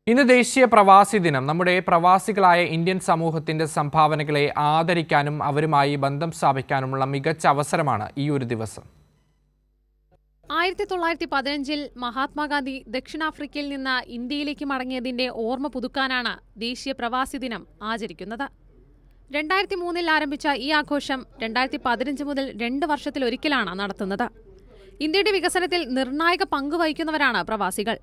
ഇന്ന് ദേശീയ പ്രവാസി ദിനം. നമ്മുടെ പ്രവാസികളായ ഇന്ത്യൻ സമൂഹത്തിന്റെ സംഭാവനകളെ ആദരിക്കാനും അവരുമായി ബന്ധം സ്ഥാപിക്കാനുമുള്ള മികച്ച അവസരമാണ് ഈ ഒരു ദിവസം. 1915 മഹാത്മാഗാന്ധി ദക്ഷിണാഫ്രിക്കയിൽ നിന്ന് ഇന്ത്യയിലേക്ക് മടങ്ങിയതിന്റെ ഓർമ്മ പുതുക്കാനാണ് ദേശീയ പ്രവാസി ദിനം ആചരിക്കുന്നത്. 2003 ആരംഭിച്ച ഈ ആഘോഷം 2015 മുതൽ 2 വർഷത്തിലൊരിക്കലാണ് നടത്തുന്നത്. ഇന്ത്യയുടെ വികസനത്തിൽ നിർണായക പങ്ക് വഹിക്കുന്നവരാണ് പ്രവാസികൾ.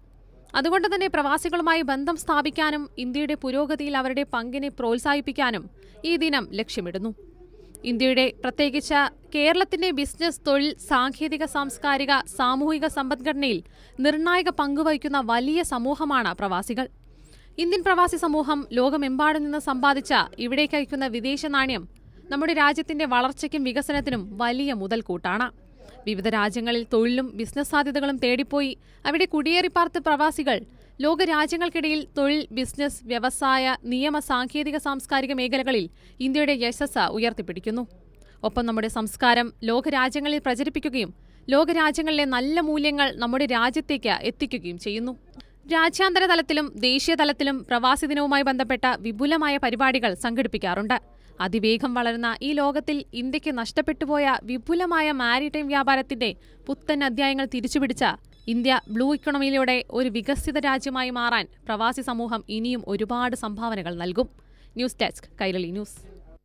അതുകൊണ്ട് തന്നെ പ്രവാസികളുമായി ബന്ധം സ്ഥാപിക്കാനും ഇന്ത്യയുടെ പുരോഗതിയിൽ അവരുടെ പങ്കിനെ പ്രോത്സാഹിപ്പിക്കാനും ഈ ദിനം ലക്ഷ്യമിടുന്നു. ഇന്ത്യയുടെ, പ്രത്യേകിച്ച് കേരളത്തിന്റെ ബിസിനസ്, തൊഴിൽ, സാങ്കേതിക, സാംസ്കാരിക, സാമൂഹിക സമ്പദ്ഘടനയിൽ നിർണായക പങ്കുവഹിക്കുന്ന വലിയ സമൂഹമാണ് പ്രവാസികൾ. ഇന്ത്യൻ പ്രവാസി സമൂഹം ലോകമെമ്പാടും നിന്ന് സമ്പാദിച്ച ഇവിടേക്ക് അയക്കുന്ന വിദേശ നാണ്യം നമ്മുടെ രാജ്യത്തിന്റെ വളർച്ചയ്ക്കും വികസനത്തിനും വലിയ മുതൽക്കൂട്ടാണ്. വിവിധ രാജ്യങ്ങളിൽ തൊഴിലും ബിസിനസ് സാധ്യതകളും തേടിപ്പോയി അവിടെ കുടിയേറിപ്പാർത്ത പ്രവാസികൾ ലോകരാജ്യങ്ങൾക്കിടയിൽ തൊഴിൽ, ബിസിനസ്, വ്യവസായ, നിയമ, സാങ്കേതിക, സാംസ്കാരിക മേഖലകളിൽ ഇന്ത്യയുടെ യശസ്സ് ഉയർത്തിപ്പിടിക്കുന്നു. ഒപ്പം നമ്മുടെ സംസ്കാരം ലോകരാജ്യങ്ങളിൽ പ്രചരിപ്പിക്കുകയും ലോകരാജ്യങ്ങളിലെ നല്ല മൂല്യങ്ങൾ നമ്മുടെ രാജ്യത്തേക്ക് എത്തിക്കുകയും ചെയ്യുന്നു. രാജ്യാന്തര തലത്തിലും ദേശീയ തലത്തിലും പ്രവാസി ദിനവുമായി ബന്ധപ്പെട്ട വിപുലമായ പരിപാടികൾ സംഘടിപ്പിക്കാറുണ്ട്. അതിവേഗം വളരുന്ന ഈ ലോകത്തിൽ ഇന്ത്യക്ക് നഷ്ടപ്പെട്ടുപോയ വിപുലമായ മാരിടൈം വ്യാപാരത്തിന്റെ പുത്തൻ അധ്യായങ്ങൾ തിരിച്ചുപിടിച്ച ഇന്ത്യ ബ്ലൂ ഇക്കോണമിയിലൂടെ ഒരു വികസിത രാജ്യമായി മാറാൻ പ്രവാസി സമൂഹം ഇനിയും ഒരുപാട് സംഭാവനകൾ നൽകും. News desk, Kairali news.